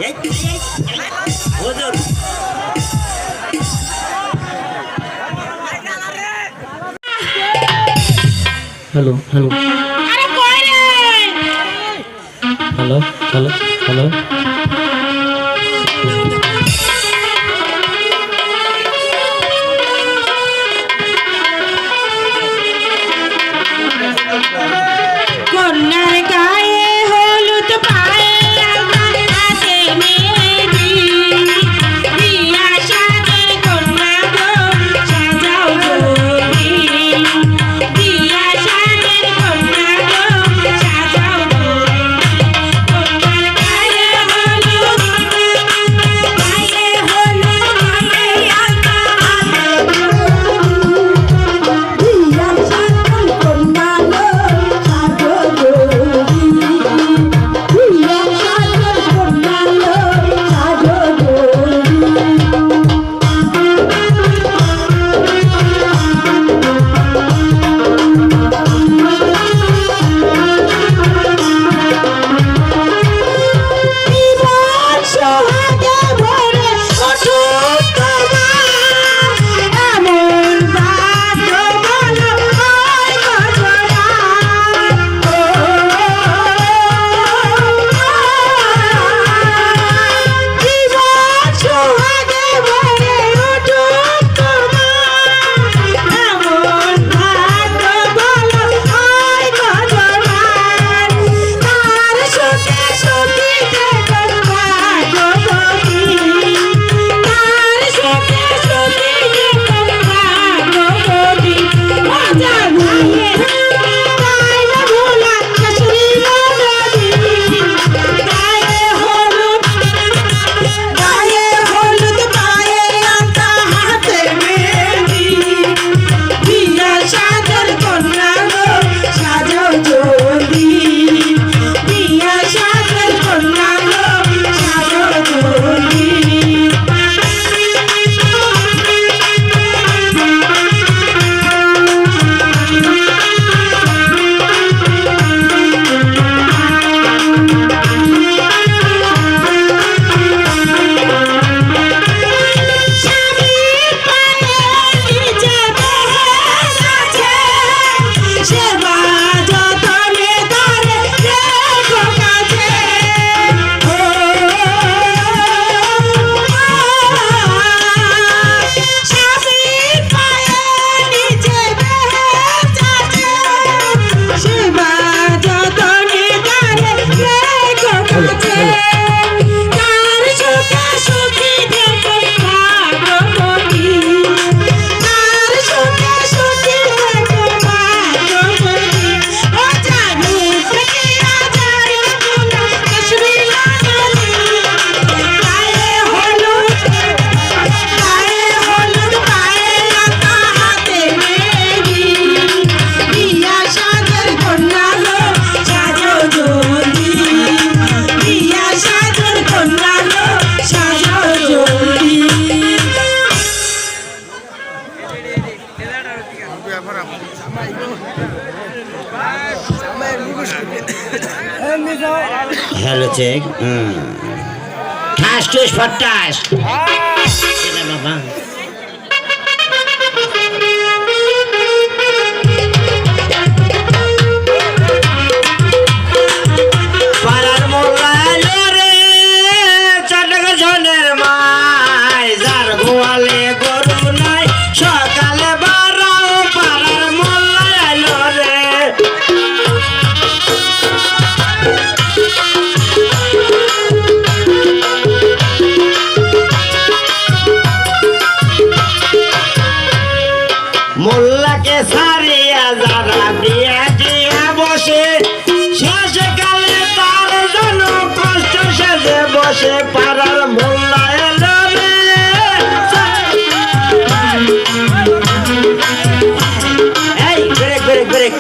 Hello hello अरे कोई नहीं। हेलो हेलो हेलो কন্যার গায়ে হলুদ পায়ে আমার হাতে মেহেদি বিয়া সাজে কন্যা গো সাজাও গরি বিয়া সাজে কন্যা গো সাজাও গরি কন্যার গায়ে হলুদ পায়ে আমার হাতে বিয়া সাজে কন্যা গো हेलो चेक ठास ठुस फटास बाबा पारार मोल्ला एलो रे चटक झনের মাই যার গোয়ালে গরু নাই সকালে বারাও পারার মোল্লা এলো রে মোল্লাকে সারিয়া যারা বিয়া দিয়া বসে শেষকালে তার জন্য কষ্ট সেজে বসে পাড়ার মোল্লা এলো রে এই ব্রেক ব্রেক ব্রেক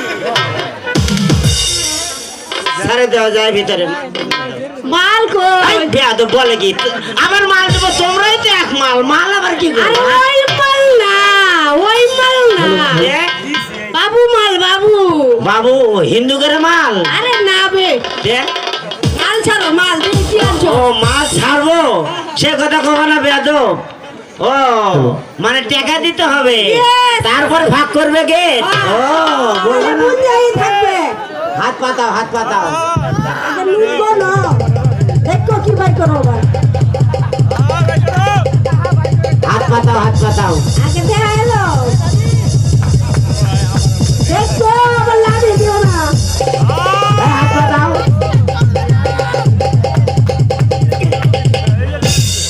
সারে দেওয়া যায় ভিতরে মাল কই বেয়াদব বলে কি আমার মাল দেবো তোমরাই তো এক মাল মাল আবার কি করবে ওই মাল না বাবু মাল বাবু বাবু হিন্দু করে মাল আরে না বে দে মাল ছাড়ো মাল তুমি কি আনছো ও মাল ছাড়ো সে কথা কব না বেয়াদব। ও মানে টাকা দিতে হবে, তারপর ভাগ করবে কে? ও বলবে না। বুঝাই থাকবে। হাত পাতাও, হাত পাতাও। আগে নুনবো না। দেখো কি বাই করো আবার। হাত পাতাও, হাত পাতাও। আগে দেখা এলো। দেখো আবার লাভি দিও না। এই হাত পাতাও,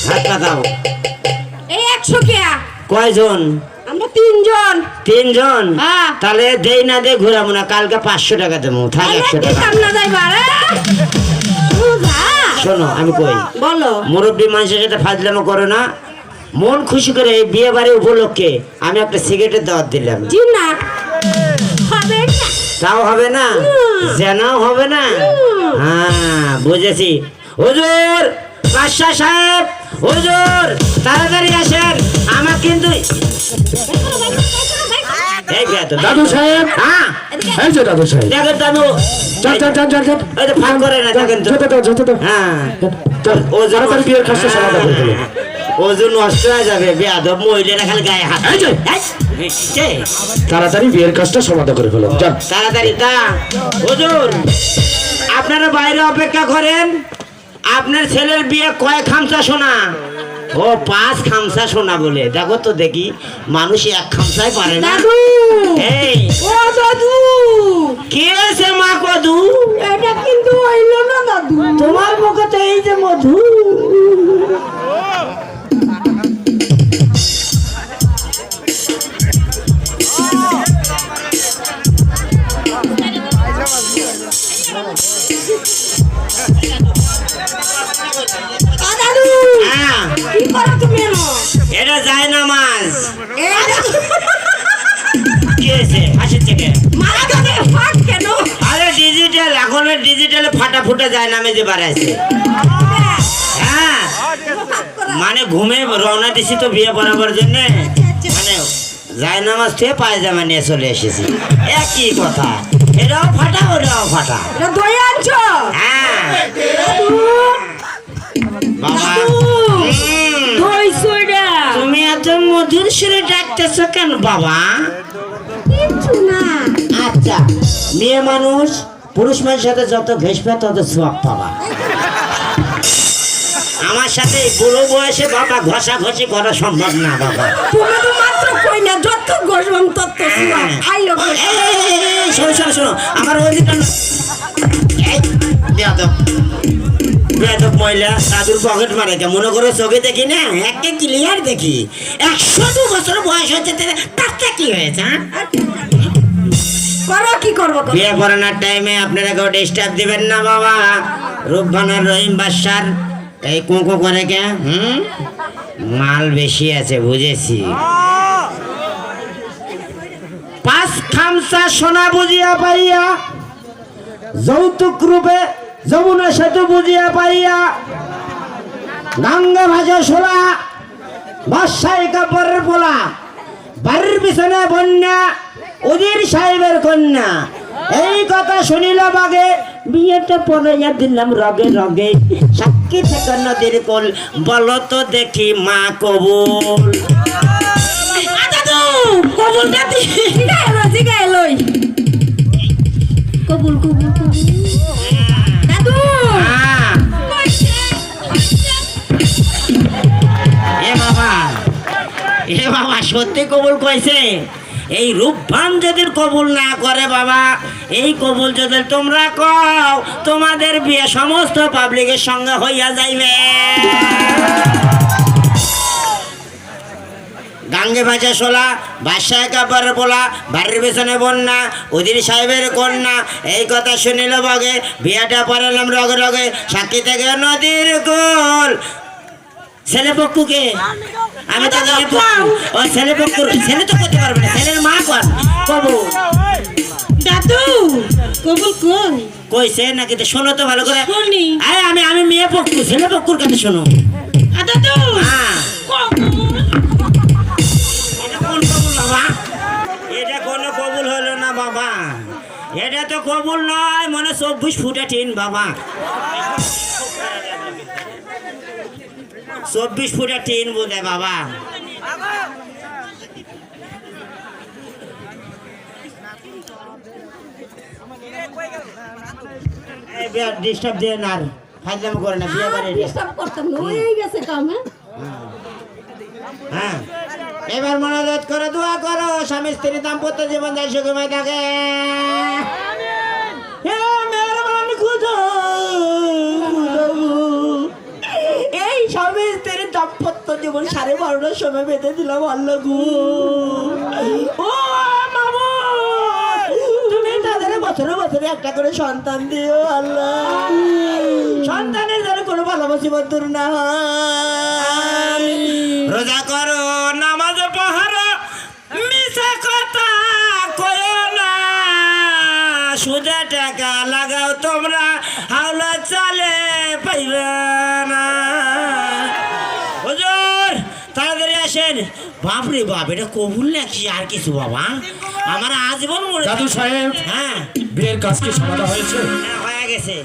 হাত পাতাও। এই 100 কেয়া। কয়জন? আমরা 3 জন। 3 জন? হ্যাঁ। তাহলে দেই না দে ঘুরাবো না, কালকে 500 টাকা দেবো, থাক 100 টাকা। কামনা যাইবা রে। বুঝা। শোনো আমি কই, বলো। মুরব্বী মানুষের সাথে ফাজলামো করো না। মন খুশি করে এই বিয়ে বাড়ি উপলক্ষে আমি একটা সিগারেটের দাওয়াত দিলাম। জি না। হবে না। তাও হবে না, জানাও হবে না। হ্যাঁ বুঝেছি। হুজুর, বাদশাহ সাহেব, হুজুর তাড়াতাড়ি আসেন, আমার কিন্তু এই বেয়াদব। দাদু সাহেব, হ্যাঁ এই যে দাদু সাহেব, দেখেন তো আমি চল চল চল চল চল, ওই তো ফাঁক করে না, দেখেন তো। যেতে দাও যেতে দাও, হ্যাঁ চল ওজন তাড়াতাড়ি বিয়ের কাজটা সমাধান করে ফেলো। ওজন নষ্ট হয়ে যাবে, বেয়াদব মহিলারা খালি গায়ে হাত। এই যে। এই, তাড়াতাড়ি বিয়ের কাজটা সমাধান করে ফেলো, চল। তাড়াতাড়ি তা। হুজুর আপনারা বাইরে অপেক্ষা করেন, আপনার ছেলের বিয়ে কয় খামসা সোনা? ও 5 খামসা সোনা বলে। দেখো তো দেখি, মানুষ 1 খামসাই পারে না। দাদু। এই ও দাদু। কে আছে মা কদু? এটা কিন্তু হইল না দাদু। তোমার মুখে তো এই যে মধু। ও দাদু। হ্যাঁ কি করো তুমি এনো? এটা যায় না মাছ। এটা কি হয়েছে হাসির থেকে? মারা গেলে ফাট কেন? আরে ডিজিটাল, এখন ডিজিটালে ফাটা ফুটা যায় নামে যে বাড়াইছে। হ্যাঁ মানে ঘুমে রওনা দিছি তো বিয়ে করাবার জন্য, মানে যায় নামাজ থেকে পায়জামা নিয়ে চলে এসেছি, একই কথা। এটাও ফাটা ওটাও ফাটা। এটা দই আনছো? হ্যাঁ দাদু। বাবা, দাদু। দই সোডা। তুমি এত মধুর সুরে ডাকতেছো কেন বাবা? কিচ্ছু না। আচ্ছা, মেয়ে মানুষ পুরুষ মানুষের সাথে যত ঘেসবে তত সোয়াব পাবা। আমার সাথে এই বুড়ো বয়সে বাবা ঘষাঘষি করা সম্ভব না বাবা। তুমি তো মাত্র কই না, যত গোসম তত সুয়া। আইলো এই, এই, এই, শোনো শোনো শোনো, আমার ওদিকটা বেয়াদব মহিলা দাদুর পকেট মারে কে মনে করো? চোখে দেখি না, একে ক্লিয়ার দেখি। 102 বছর বয়স হচ্ছে, তাতে কি হয়েছে? করো কি করবো? বিয়ে করানোর টাইমে আপনারা কেউ ডিস্টার্ব দিবেন না বাবা। রূপবান আর রহিম বাদশার এই কোঁকো করে কে? মাল বেশি আছে বুঝেছি। 5 খামসা সোনা বুঝিয়া পাইয়া, যৌতুক রূপে যমুনা সেতু বুঝিয়া পাইয়া, গঙ্গা ভাজা সোলা, বাদশাহী কাপড়ের পোলা, বাড়ির পিছনে বন্যা, উজির সাহেবের কন্যা। এই কথা শুনিল বাগে, বিয়েটা পড়াইয়া দিলাম রগে রগে। সাক্ষী থেকে নদীর কোল, বলো তো দেখি মা কবুল। দাদু কবুলটা দি। জিগাই লই। কবুল কবুল কবুল। দাদু। হ্যাঁ। এ বাবা সত্যি কবুল কইছে। এই রূপবান যদি কবুল না করে বাবা, এই কবুল যদি তোমরা কও, তোমাদের বিয়ে সমস্ত পাবলিকের সঙ্গে হইয়া যাইবে। গাঙ্গে ভাজা সোলা, বাদশাহ কাপড়ের পোলা, বাড়ির পেছনে বন্যা, উজির সাহেবের কন্যা। এই কথা শুনিল বগে, বিয়েটা পড়ালাম রগে রগে। সাক্ষী থেকে নদীর কোল। ছেলে পক্ষকে আমি তো ও ছেলে পক্ষ, ছেলে তো করতে পারবে না, ছেলের মা কর কবুল। দাদু কবুল কই? কইছে নাকি? তো শোনো তো ভালো করে। শুনি। আরে আমি মেয়ে পক্ষ, ছেলে পক্ষর কাছে শোনো। দাদু। হ্যাঁ এটা কোন কবুল বাবা? এটা কোনো কবুল হলো না বাবা, এটা তো কবুল নয়, মনে 24 ফুটে টিন বাবা। 24 ফুটের টিন বোধ বাবা। ডিস্টার্ব দিয়ে না, আর ফাজলাম করে না, বিয়ে বাড়ি ডিস্টার্ব করতাম না, হয়ে গেছে কাম। হ্যাঁ, এবার মনোজাত করে দোয়া করো, স্বামী স্ত্রী দাম্পত্য জীবন যায় সুখময় থাকে। হে মেহরবান খুদা, এই স্বামী স্ত্রীর দাম্পত্য জীবন 12:30টার সময় বেঁধে দিলাম আল্লাহ গো। ও মামু, তুমি তাদের বছরে বছরে একটা করে সন্তান দিও আল্লাহ, সন্তানের যেন কোনো ভালোবাসি বন্ধুর না হয়। রোজা করো, নামাজ পড়ো, মিছা কথা কয়ো না, সুদে টাকা লাগাও তোমরা, হাওলা চালে পাইবে না। হুজুর তাড়াতাড়ি আসেন। বাপরে বাপ, এটা কবুল নাকি আর কিছু বাবা? আমার আজীবন মনে দাদু সাহেব, হ্যাঁ বিয়ের কাজ কি সমাধা হয়েছে? হ্যাঁ, হয়ে গেছে।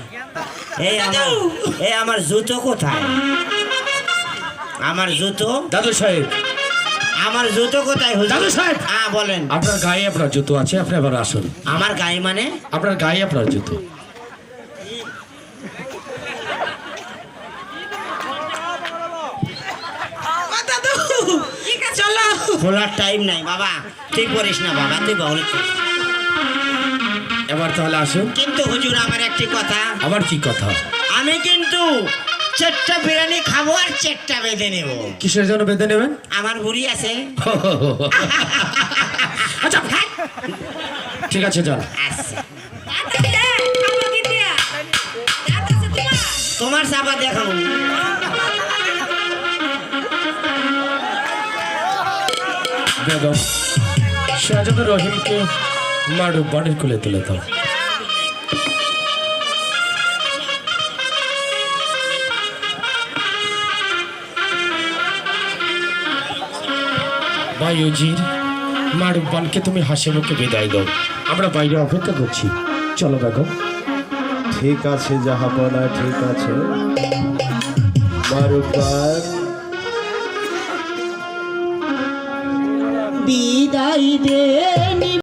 এই আমার জুতো কোথায়? আমার জুতো দাদু সাহেব, আমার জুতো কোথায় হুজুর? দাদু সাহেব, হ্যাঁ বলেন। আপনার গায়ে আপনার জুতো আছে, আপনি আবার আসুন। আমার গায়ে মানে? আপনার গায়ে আপনার জুতো। চলো, খোলার টাইম নাই বাবা, তুই পড়িস না বাবা, তুই বল। এবার তাহলে আসুন। কিন্তু হুজুর আমার একটি কথা। আবার কি কথা? আমি কিন্তু 4টা বিরিয়ানি খাবো আর 4টা বেঁধে নেব। কিসের জন্য বেঁধে নেবেন? আমার বুড়ি আছে। আচ্ছা, ঠিক আছে, যান। আচ্ছা, তোমার চাপা দেখাবো। বেগম, শাহজাদা রহিমকে মারু বাড়ির কোলে তুলে দাও। ভাই উজির, মারুবানকে তুমি হাসি মুখে বিদায় দাও, আমরা বাইরে অপেক্ষা করছি। চলো বেগম। ঠিক আছে জাহাপনা, ঠিক আছে। মারুবান, বিদায় দে